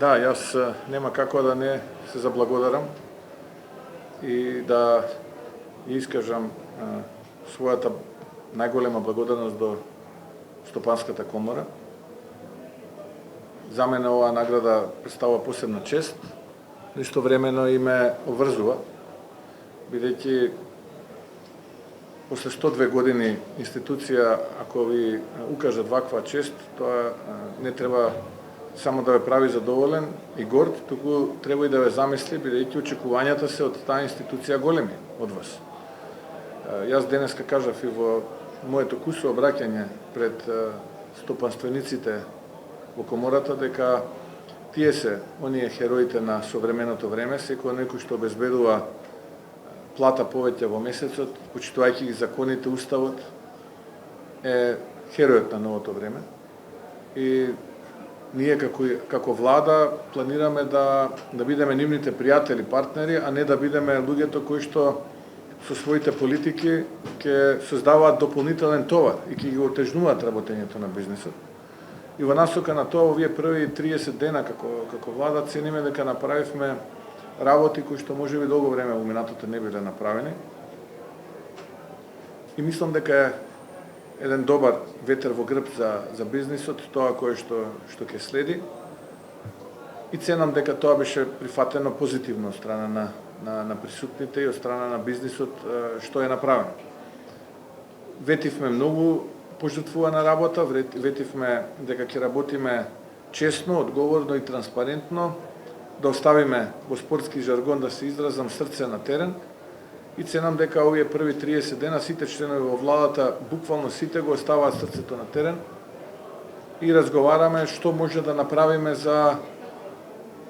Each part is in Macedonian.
Да, јас нема како да не се заблагодарам и да искажам својата најголема благодарност до Стопанската комора. За мене оваа награда представува посебна чест, но истовремено и ме обврзува, бидејќи после 102 години институција, ако ви укажат ваква чест, тоа не треба само да ве прави задоволен и горд, туку треба и да ве замисли, бидејќи очекувањата се од таа институција големи од вас. Јас денеска кажав и во моето кусо обраќање пред стопанствениците во комората дека тие се оние хероите на современото време, секој некој што обезбедува плата повеќе во месецот, почитувајќи ги законите, уставот, е херојот на новото време. И ние како влада планираме да бидеме нивните пријатели, партнери, а не да бидеме луѓето кои што со своите политики ќе создаваат дополнителен товар и ќе ги отежнуваат работењето на бизнисот. И во насока на тоа, овие први 30 дена како влада цениме дека направивме работи кои што можеби долго време во минатото не биле направени. И мислам дека е еден добар ветер во грб за бизнисот, тоа кое што ќе следи. И ценам дека тоа беше прифатено позитивно од страна на присутните и од страна на бизнисот што е направено. Ветивме многу пожртвувана работа, ветивме дека ќе работиме честно, одговорно и транспарентно, да оставиме во спортски жаргон да се изразам срце на терен и ценам дека овие први 30 дена сите членови во владата, буквално сите го оставаат срцето на терен и разговараме што може да направиме за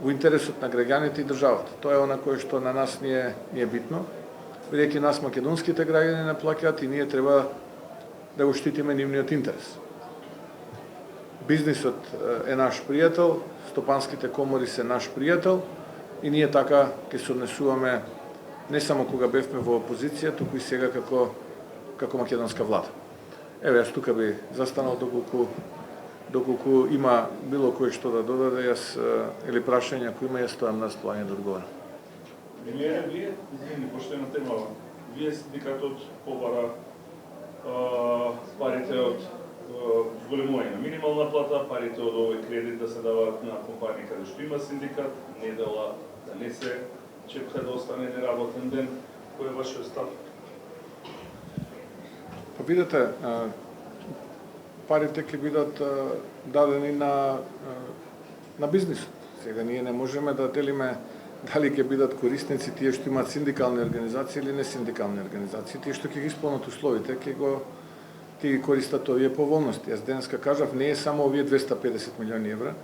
во интересот на граѓаните и државата. Тоа е она кое што на нас ни е битно, бидејќи нас македонските граѓани не плаќаат и ние треба да го штитиме нивниот интерес. Бизнисот е наш пријател, стопанските комори се наш пријател и ние така ќе се однесуваме не само кога бевме во опозиција, туку и сега како македонска влада. Еве, јас тука би застанал доколку има било кој што да додаде, јас или прашање ако има, јас стојам на располагање да одговорам. Премиере, вие, извини, пошто е на тема, вие синдикатот побара парите од зголемување на минимална плата, парите од овој кредит да се даваат на компании каде што има синдикат, недела да не се чепка да остане неработен ден. Кој е вашиот став? Па видете, парите ќе бидат дадени на бизнисот. Сега ние не можеме да делиме дали ќе бидат корисници тие што имаат синдикални организации или не синдикални организации. Тие што ќе ги исполнат условите, ќе ги користат овие поволности. Јас денеска кажав, не е само овие 250 милиони евра.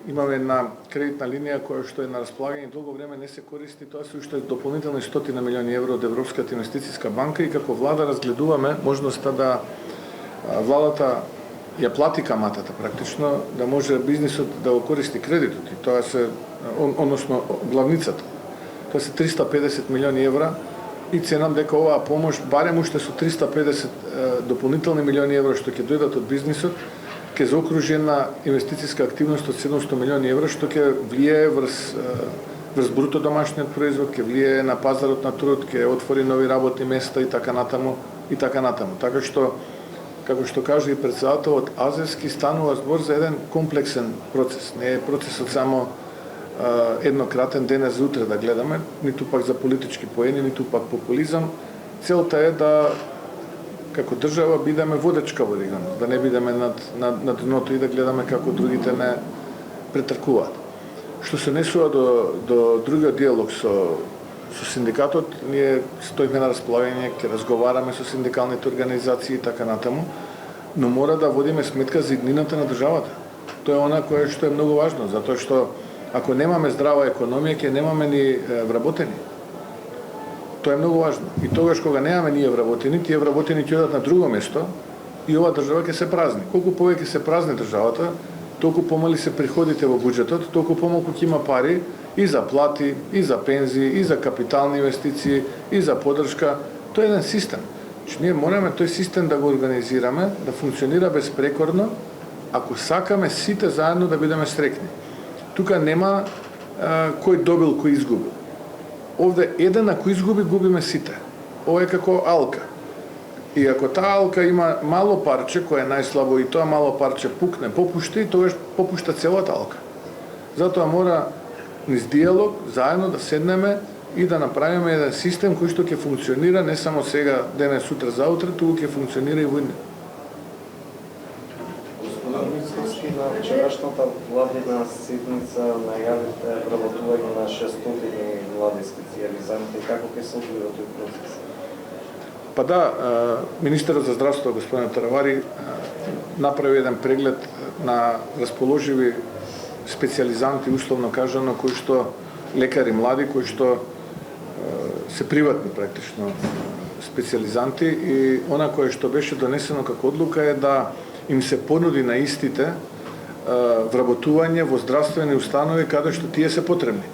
Имаме една кредитна линија која што е на располагање и долго време не се користи, тоа се уште дополнителни 100 милиони евра од Европската инвестициска банка и како влада разгледуваме можноста да владата ја плати каматата практично, да може бизнисот да го користи кредитот и тоа се, односно главницата. Тоа се 350 милиони евра и ценам дека оваа помош, барем уште со 350 дополнителни милиони евра што ќе дојдат од бизнисот, ќе заокружи една инвестициска активност од 700 милиони евра, што ќе влијае врз бруто домашниот производ, ќе влијае на пазарот на труд, ќе отвори нови работни места и така натаму. Така што, како што каже и председателот Азевски, станува збор за еден комплексен процес. Не е процесот само еднократен денес за утре да гледаме, ниту пак за политички поени, ниту пак популизам. Целта е да како држава бидеме водечка во регионот, да не бидеме на дното и да гледаме како другите не претркуваат. Што се несува до другиот диалог со синдикатот, ние стоиме на располагање, ќе разговараме со синдикалните организации и така натаму, но мора да водиме сметка за иднината на државата. Тоа е она кое што е многу важно, затоа што ако немаме здрава економија, ќе немаме ни вработени. Тоа е многу важно. И тогаш кога немаме ние вработени, тие вработени ќе одат на друго место и оваа држава ќе се празни. Колку повеќе се празни државата, толку помали се приходите во буџетот, толку помалку ќе има пари и за плати, и за пензии, и за капитални инвестиции, и за поддршка. Тоа е еден систем. Ние мораме тој систем да го организираме, да функционира безпрекорно, ако сакаме сите заедно да бидеме среќни. Тука нема кој добил, кој изгубил. Овде еден ако изгуби, губиме сите. Ова е како алка. И ако таа алка има мало парче, кое е најслабо и тоа мало парче пукне, попушти, тогаш попушта целата алка. Затоа мора низ диалог, заедно да седнеме и да направиме еден систем кој што ќе функционира не само сега, денес, сутра, заутре, туку ќе функционира и во иднина. Господин Мицкоски, на вчерашната владина седница најавите вработување на 600 млади специјализанти. Како ќе се одвива тој процес? Па да, министерот за здравство, господин Таравари, направи еден преглед на расположиви специјализанти, условно кажано, кои што лекари млади, кои што се приватни практично специјализанти, и она кое што беше донесено како одлука е да им се понуди на истите вработување во здравствени установи каде што тие се потребни.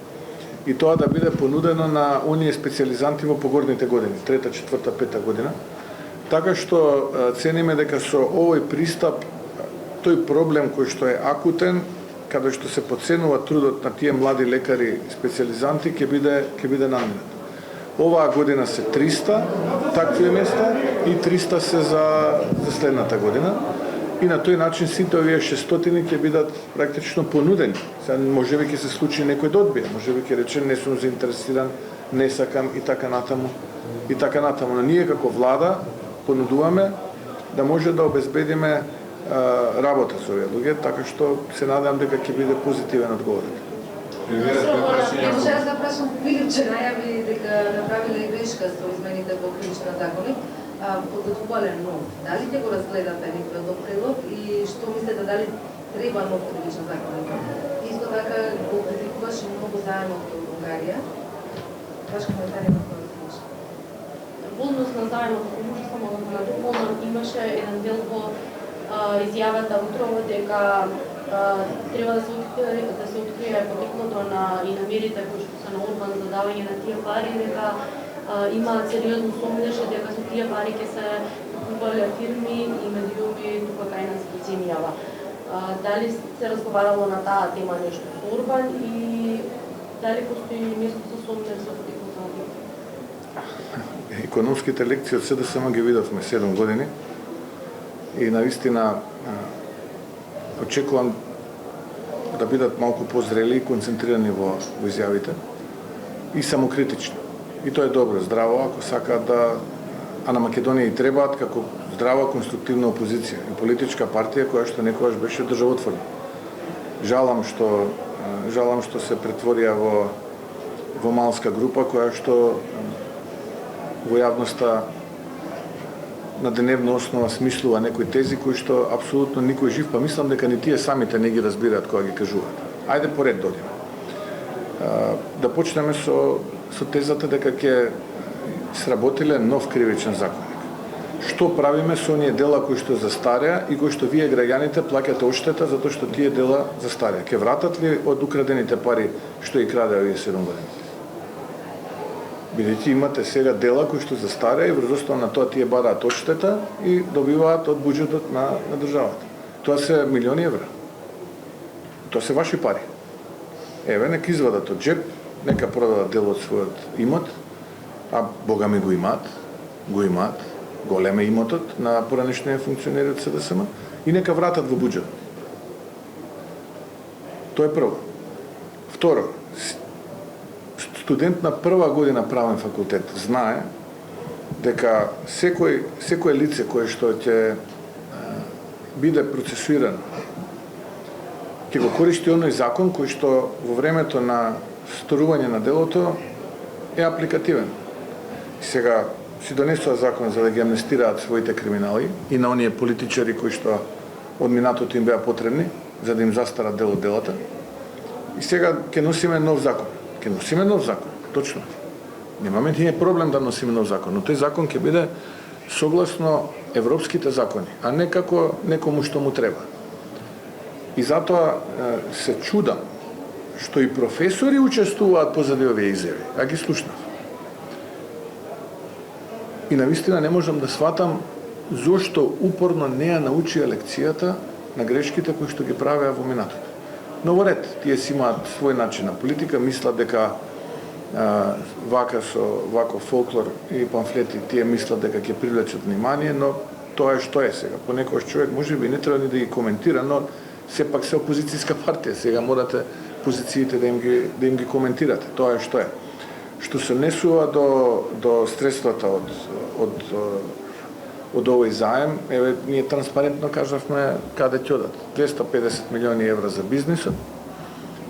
И тоа да биде понудено на оние специјализанти во погорните години, 3-та, 4-та, 5-та година. Така што цениме дека со овој пристап тој проблем кој што е акутен, каде што се подценува трудот на тие млади лекари специјализанти, ќе биде намирен. Оваа година се 300 такви места и 300 се за следната година. И на тој начин сите овие 600 ќе бидат практично понудени. Сега можеби ќе се случи некој да одбие, можеби ќе рече не сум заинтересиран, не сакам и така натаму. И така натаму. Но ние како влада понудуваме да може да обезбедиме работа со овие луѓе, така што се надевам дека ќе биде позитивен одговор. Може да прашам, Филипче најави дека направиле грешка со измените во Кривичен законник, подготвувале нов. Дали ќе го разгледате нивниот предлог и што мислите дали треба нов Кривичен законник? Исто така го критикуваше многу заедното во Унгарија. Ваш коментар на тоа случај? Во однос на заедното, може само да го дополнам, имаше еден дел во изјавата утрово дека треба да се открие потеклото и намерите кои што се на Орбан за давање на тие пари, дека имаат сериозно сомнеше дека со тие пари ќе се купувале фирми и медиуми тука кај нас во земјава. Дали се разговарало на таа тема нешто со Орбан и дали постои место за сомнеш за потеклото на тие? Економските лекции од СДСМ ги видовме 7 години и навистина очекувам да бидат малку позрели и концентрирани во изјавите и самокритични. И тоа е добро, здраво, ако сакаат да... А на Македонија и требаат како здрава конструктивна опозиција и политичка партија која што некогаш беше државотворна. Жалам што се претворија во малска група која што во јавноста на деневна основа смислува некои тези кои што апсолутно никој жив, па мислам дека ни тие самите не ги разбираат кога ги кажуваат. Ајде поред додиме. Да почнеме со тезата дека ќе сработиле нов кривичен законник. Што правиме со оние дела кои што застареа и кои што вие граѓаните плаќате одштета затоа што тие дела застареа? Ќе вратат ли од украдените пари што и крадеа овие 7 години? Бидејќи имате сега дела кои што застареа и врз основа на тоа тие бараат одштета и добиваат од буџетот на државата. Тоа се милиони евра. Тоа се ваши пари. Еве, нека извадат од джеп, нека продадат дел од својот имот, а бога ми го имаат, голем е имотот на поранешните функционери од СДСМ, и нека вратат во буџетот. Тоа е прво. Второ, студент на прва година правен факултет знае дека секој лице кое што ќе биде процесуирано ќе го користи оној закон кој што во времето на сторување на делото е апликативен. Сега си донесува закон за да ги амнестираат своите криминали и на оние политичари кои што од минатото им беа потребни за да им застарат дел од делата. И сега ќе носиме нов закон. Точно. Немаме ние проблем да носиме нов закон, но тој закон ќе биде согласно европските закони, а не како некому што му треба. И затоа се чудам што и професори учествуваат позади овие изјави, а ги слушнав. И навистина не можам да сватам зошто упорно не ја научија лекцијата на грешките кои што ги правеа во минатото. Но во ред, тие си имаат свој начин на политика, мислат дека вака со вако фолклор и памфлети, тие мислат дека ќе привлечат внимание, но тоа е што е сега. Понекогаш човек можеби не треба ни да ги коментира, но сепак се опозицијска партија, сега морате позициите да им ги коментирате. Тоа е што е. Што се однесува до средствата од овој заем, еве ние транспарентно кажавме каде ќе одат. 250 милиони евра за бизнисот,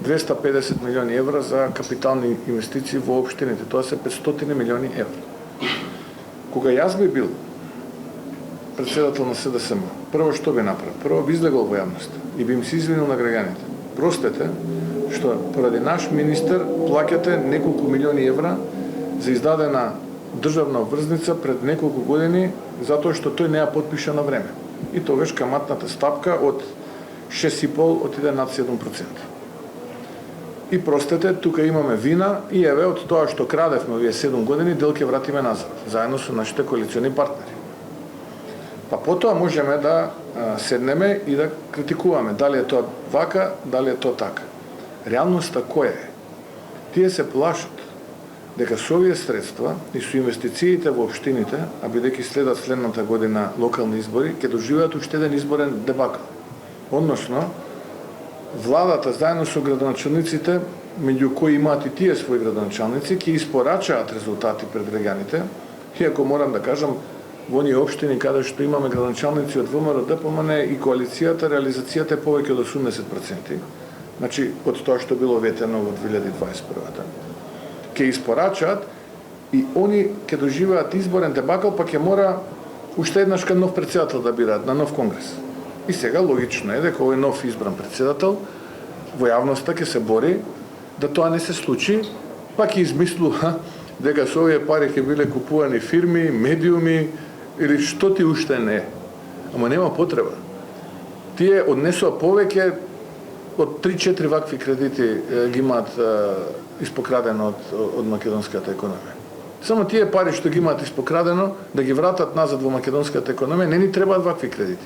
250 милиони евра за капитални инвестиции во општините, тоа се 500 милиони евра. Кога јас би бил председател на СДСМ, прво што би направил? Прво би излегол во јавност и би им се извинил на граѓаните. Простете, што поради наш министер плаќате неколку милиони евра за издадена државна обврзница пред неколку години затоа што тој не ја потпиша на време. И тогаш каматната стапка од 6,5 отиде над 7%. И простете, тука имаме вина и еве од тоа што крадевме овие 7 години, дел ќе вратиме назад, заедно со нашите коалициони партнери. Па потоа можеме да седнеме и да критикуваме дали е тоа вака, дали е тоа така. Реалноста која е? Тие се плашат дека со овие средства и со инвестициите во општините, а бидејќи следат следната година локални избори, ќе доживеат уште еден изборен дебакл. Односно, владата заедно со градоначалниците, меѓу кои имаат и тие своји градоначалници, ќе испорачаат резултати пред граѓаните. Иако морам да кажам, во оние општини каде што имаме градоначалници од ВМРО, ДПМН и коалицијата, реализацијата е повеќе од 80%. Значи, од тоа што било ветено во 2021-та. Ке испорачаат и они ќе доживеат изборен дебакл, па ќе мора уште еднаш кај нов председател да бираат на нов конгрес. И сега логично е дека овој нов избран председател во јавноста ќе се бори да тоа не се случи, па ќе измислува дека со овие пари ќе биле купувани фирми, медиуми или што ти уште не. Ама нема потреба. Тие однесува повеќе од 3-4 вакви кредити ги имаат испокрадено од македонската економија. Само тие пари што ги имаат испокрадено, да ги вратат назад во македонската економија, не ни требаат вакви кредити.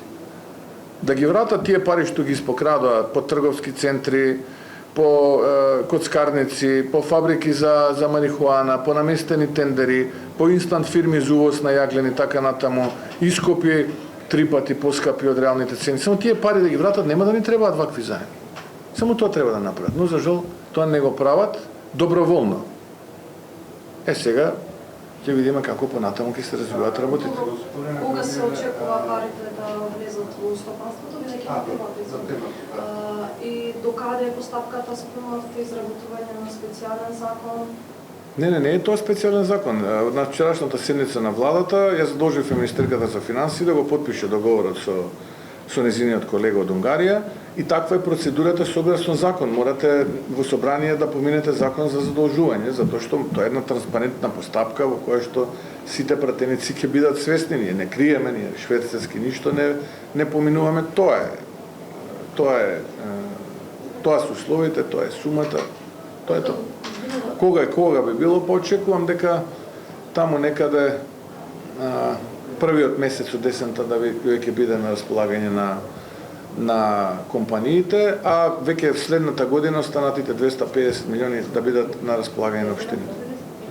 Да ги вратат тие пари што ги испокрадоа по трговски центри, по коцкарници, по фабрики за марихуана, по наместени тендери, по инстант фирми за увоз на јаглени, така натаму, ископи 3 пати поскапи од реалните цени. Само тие пари да ги вратат, нема да ни требаат вакви заеми. Само тоа треба да направат. Но за жал тоа не го прават доброволно. Сега ќе видиме како понатаму ќе се развиваат работите. Кога се очекува парите да влезат во стопанството, бидејќи и докаде е постапката спрема изработување на специјален закон? Не е тоа специјален закон. На вчерашната седница на владата ја задолжив министерката за финансии да го потпише договорот со незиниот колега од Унгарија и таква е процедурата согласно закон. Морате во собрание да поминете закон за задолжување, затоа што тоа е една транспарентна постапка во која што сите пратеници ќе бидат свесни, ние не криеме, ние шведски ништо не поминуваме, тоа се условите, тоа е сумата, тоа е тоа. Кога би било, поочекувам дека таму некаде првиот месец од десента да ќе биде на располагање на компаниите, а веќе следната година останатите 250 милиони да бидат на располагање на општините.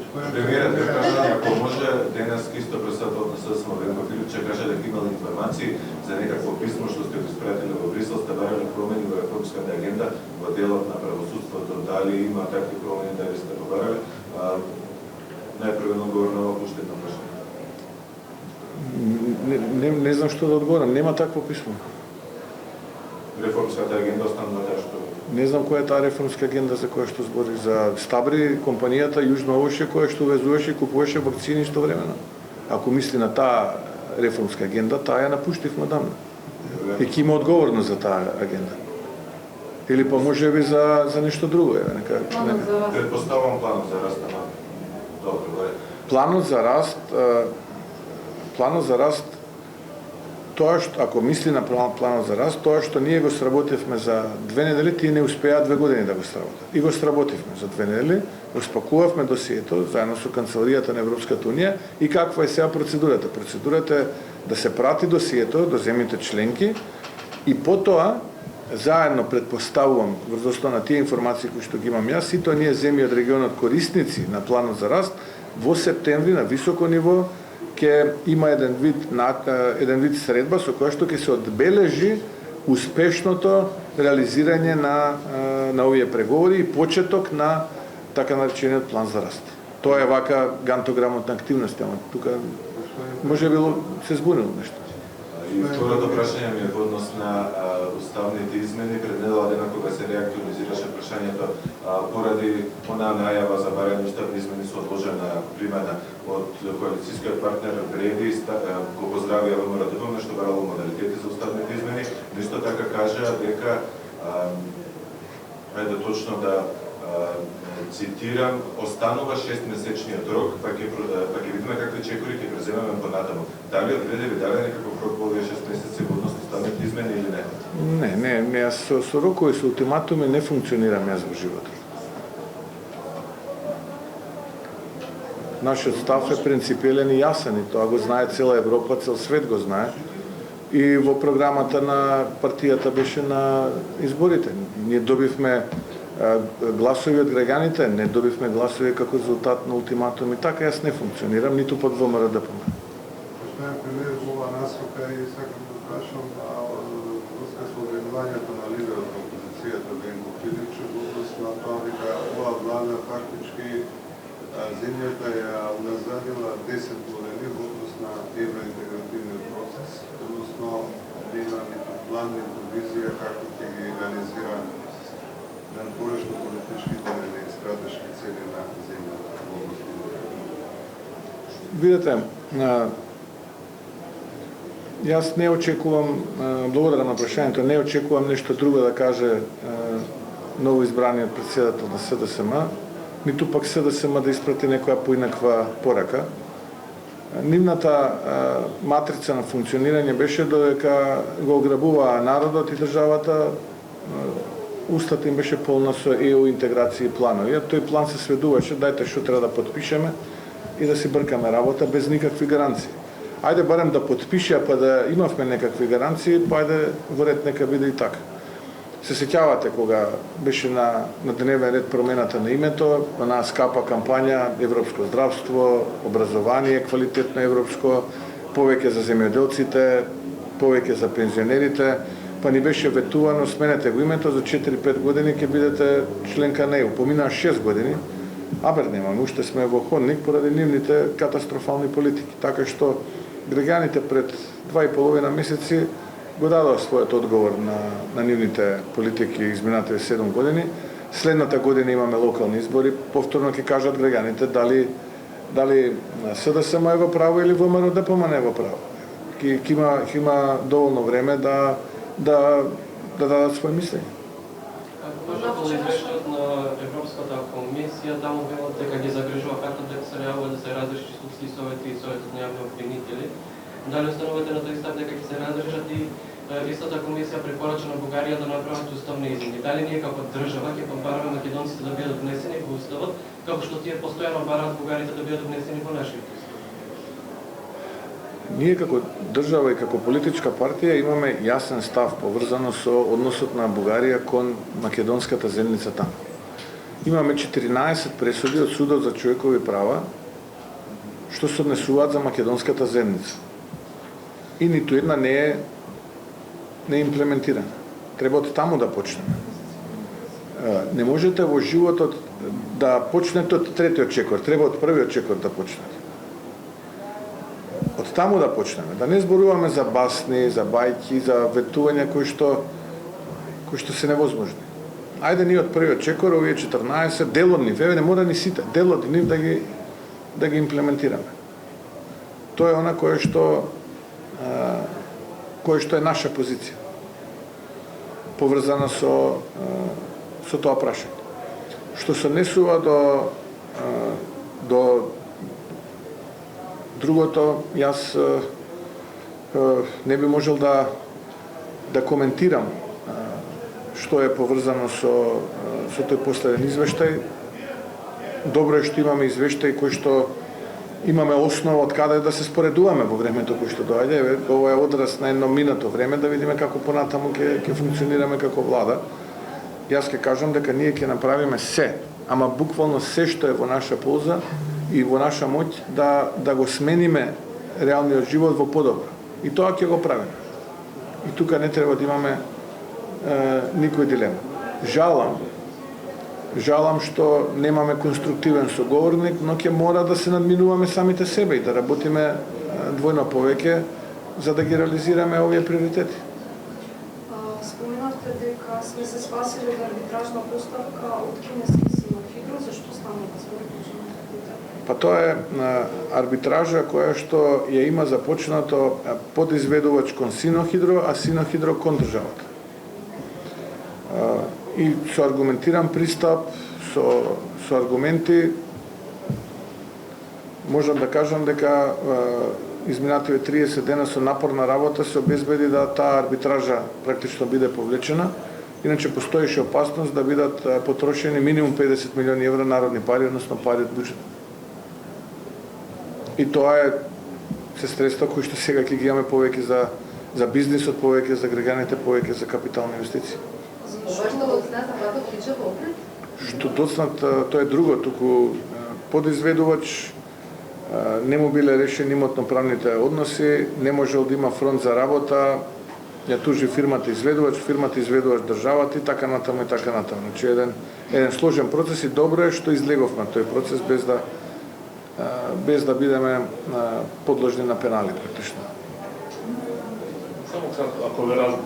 Премиерот кажа, ако може, денес исто председател на СДСМ Венко Филипче каже дека имал информации за некакво писмо што сте го испратили во Брисел, сте барали промени во реформската агенда во делот на правосудството, дали има такви промени, дали сте го барали? Најпрвен одговор на овој уште едно прашање. Не знам што да одговорам, нема такво писмо. Реформската агенда останува таа што... Не знам која е таа реформска агенда за која што збори за Стабри, компанијата Јужно Овоше која што увезуваше и купуваше вакцини истовремено. Ако мисли на таа реформска агенда, таа ја напуштивме одамна. И ки има одговорност за таа агенда. Или па можеби за нешто друго, нека. Предпоставам планот за раст, ама добро, Планот за раст, тоа што, ако мисли на планот за раст, тоа што ние го сработивме за 2 недели, тие не успеа 2 години да го сработат. И го сработивме за 2 недели, го спакувавме досието, заедно со Канцеларијата на Европската Унија и каква е сега процедурата. Процедурата е да се прати досието до земјите членки и потоа заедно предпоставувам врз основа на тие информации кои што ги имам јас, сите оние земји од регионот корисници на планот за раст, во септември на високо ниво ќе има еден вид средба со која што ќе се одбележи успешното реализирање на овие преговори и почеток на така наречениот план за раст. Тоа е вака гантограмотна активност, ама тука може би се збунило нешто. И второто прашање ми е во однос на уставните измени. Пред недела дена кога се реактуализираше прашањето поради онаа најава за барање уставни измени со одложена примена од коалицијскиот партнер Бреди, го поздравија ВМРО-ДПМН што барало модалитети за уставните измени, но исто така кажа дека ајде точно да цитирам, останува 6-месечниот рок, па ќе видиме какви чекори ќе преземеме понатаму. Дали од Бреди ви даде некаков рок во овие 6 месеци во однос на уставните измени или не? Не, јас со рокови, со ултиматуми не функционирам јас во животот. Нашиот став е принципиелен и јасен и тоа го знае цела Европа, цел свет го знае. И во програмата на партијата беше на изборите. Ние добивме гласови од граѓаните, не добивме гласови како резултат на ултиматуми. Така јас не функционирам, ниту под ВМРО-ДПМН. Господин премиер, во оваа насока и сакам да прашам врска со обвинувањето на лидерот на опозицијата Венко Филипчев во однос на тоа дека оваа влада фактички земјата ја уназадила 10 години во однос на евроинтегративниот процес, односно нема ниту план, ниту визија како ќе ги реализира на порешно политичките или стратешки цели на земјата во област. Видете, јас не очекувам, благодарам на прашањето, не очекувам нешто друго да каже новоизбраниот претседател на СДСМ, ниту пак СДСМ да испрати некоја поинаква порака. Нивната матрица на функционирање беше додека го ограбуваа народот и државата, устата им беше полна со ЕУ интеграција и планови. Тој план се сведуваше, дајте што треба да подпишеме и да си бркаме работа без никакви гаранции. Ајде барем да подпишеа, па да имавме некакви гаранции, па ајде во ред нека биде и така. Се сеќавате кога беше на дневен ред промената на името, на скапа кампања европско здравство, образование квалитетно европско, повеќе за земјоделците, повеќе за пензионерите, па ни беше ветувано, сменете го името, за 4-5 години ќе бидете членка на ЕУ. Поминаа 6 години, абер немаме, уште сме во ходник поради нивните катастрофални политики. Така што граѓаните пред 2,5 месеци го дадоа својот одговор на нивните политики изминатите 7 години. Следната година имаме локални избори, повторно ќе кажат граѓаните дали СДСМ е во право или ВМРО-ДПМН е во право. Ќе има доволно време да дадат своје мислење. Може по извештајот на Европската комисија, таму велат дека ги загрижува фактот дека се најавува да се разреши судски совети и советот на јавни обвинители. Дали останувате на тој став дека ќе се разрешат и истата комисија препорача на Бугарија да направат уставни измени? Дали ние како држава ќе побараме македонците да бидат внесени во уставот, како што тие постојано бараат бугарите да бидат внесени во нашиот устав? Ние како држава и како политичка партија имаме јасен став поврзано со односот на Бугарија кон македонската земјица таму. Имаме 14 пресуди од Судот за човекови права што се однесуваат за македонската земјица. И ниту една не е имплементирана. Треба од таму да почнеме. Не можете во животот да почнете од третиот чекор, треба од првиот чекор да почнете. Од таму да почнеме, да не зборуваме за басни, за бајки, за ветувања кои што се невозможни. Ајде ние од првиот чекор, овие 14, дел од нив, не мора ни сите, дел од нив да ги имплементираме. Тоа е она кое што е наша позиција, поврзана со тоа прашање. Што се однесува до другото, јас не би можел да коментирам што е поврзано со тој последен извештај. Добро е што имаме извештај кој што имаме основа од каде да се споредуваме во времето кој што доаѓа. Ова е одраз на едно минато време да видиме како понатаму ќе функционираме како влада. Јас ќе кажам дека ние ќе направиме се, ама буквално се што е во наша полза и во наша моќ да го смениме реалниот живот во подобро. И тоа ќе го правиме. И тука не треба да имаме никој дилема. Жалам што немаме конструктивен соговорник, но ќе мора да се надминуваме самите себе и да работиме двојно повеќе за да ги реализираме овие приоритети. Споменавте дека сме се спасили од арбитражна постапка од кинески Синохидро, зашто станува збор? Па тоа е арбитража која што ја има започнато подизведувач кон Синохидро, а Синохидро кон државата. И со аргументиран пристап, со аргументи, можам да кажам дека изминативе 30 дена со напорна работа се обезбеди да таа арбитража практично биде повлечена. Иначе постоеше опасност да бидат потрошени минимум 50 милиони евра народни пари, односно пари од буџет. И тоа е се средства кои што сега ќе ги имаме повеќе за бизнисот, повеќе за граѓаните, повеќе за капитални инвестиции. Што доцнат, тоа е друго, туку подизведувач не му биле решени имотно-правните односи, не можел да има фронт за работа, ја тужи фирмата изведувач државата и така натаму и така натаму. Значи еден сложен процес и добро е што излеговме тој процес без да бидеме подложни на пенали практично. Само ако ве разберам,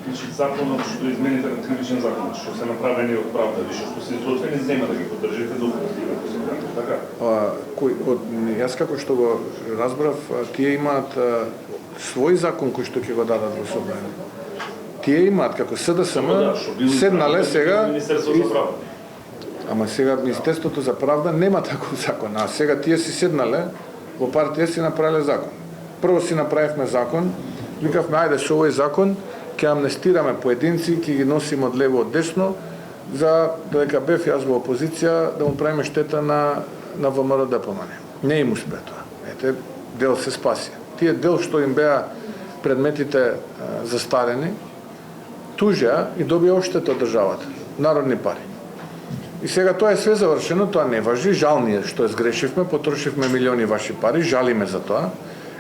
значи законот што измените на кривичен закон, што се направени од правда, што се изготвени, нема да ги поддржите до така? Јас како што го разбрав, тие имаат свој закон кој што ќе го дадат во собрание. Тие имаат како СДСМ седнале сега. Ама сега Министерството за правда нема таков закон, а сега тие си седнале во партија си направиле закон. Прво си направивме закон, викавме ајде со овој закон ќе амнестираме поединци, ќе ги носиме од лево од десно, за додека бев јас во опозиција да му правиме штета на ВМРО ДПМН. Не им успе тоа. Ете, дел се спасија. Тие дел што им беа предметите застарени, тужеа и добија оштета од државата, народни пари. И сега тоа е све завршено, тоа не важи, жал ни е што сгрешивме, потрошивме милиони ваши пари, жалиме за тоа.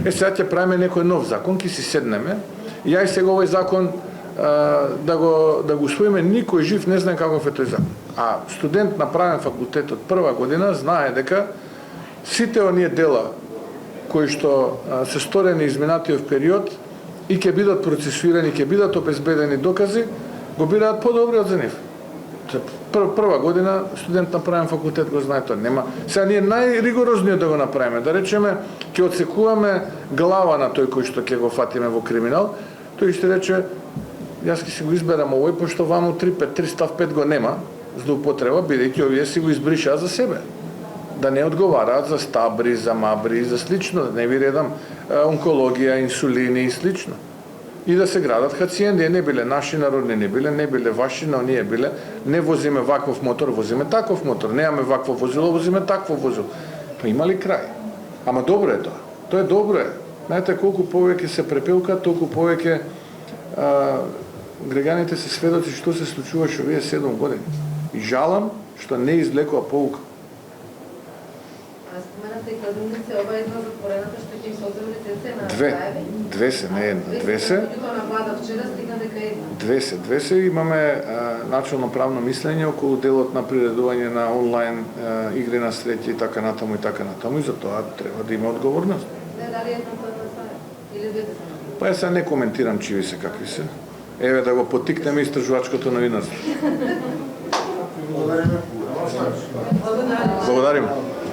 Сега ќе правиме некој нов закон, ќе си седнеме, и ја и сега овој закон да го усвоиме, никој жив не знае каков е тој закон. А студент на правен факултет од прва година знае дека сите оние дела кои што се сторени изминатиот период и ќе бидат процесуирани, ќе бидат обезбедени докази, го бираат подобри од за нив. Прва година студент на правен факултет го знае тоа. Нема. Сега ние најригорозниот да го направиме, да речеме ќе отсекуваме глава на тој кој што ќе го фатиме во криминал, тој ќе рече јас ќе си го изберам овој пошто ваму 3 став 5 го нема злоупотреба, бидејќи овие си го избришаа за себе. Да не одговараат за стабри, за мабри, за слично, да не ви редам онкологија, инсулини и слично. И да се градат хациенди, не биле наши народни, не биле ваши, но ние биле, не возиме ваквов мотор, возиме таков мотор, немаме вакво возило, возиме такво возило. Па има ли крај? Ама добро е тоа. Тоа е добро е. Знаете, колку повеќе се препелка, толку повеќе граѓаните се сведоци што се случуваше овие 7 години. И жалам што не извлекува поука. Споменате и кладилници, ова е една затворената што ќе им се одземе лиценција на краеви? Две се, не една. Две се. На влада вчера стигна дека една. Две се. Имаме начално правно мислење околу делот на приредување на онлайн игри на среќи и така натаму и за тоа треба да има одговорност. Дали едната на стаја? Или двете се? Па ја не коментирам чиви се какви се. Еве да го поттикнеме истражувачкото новинарство. Благодариме.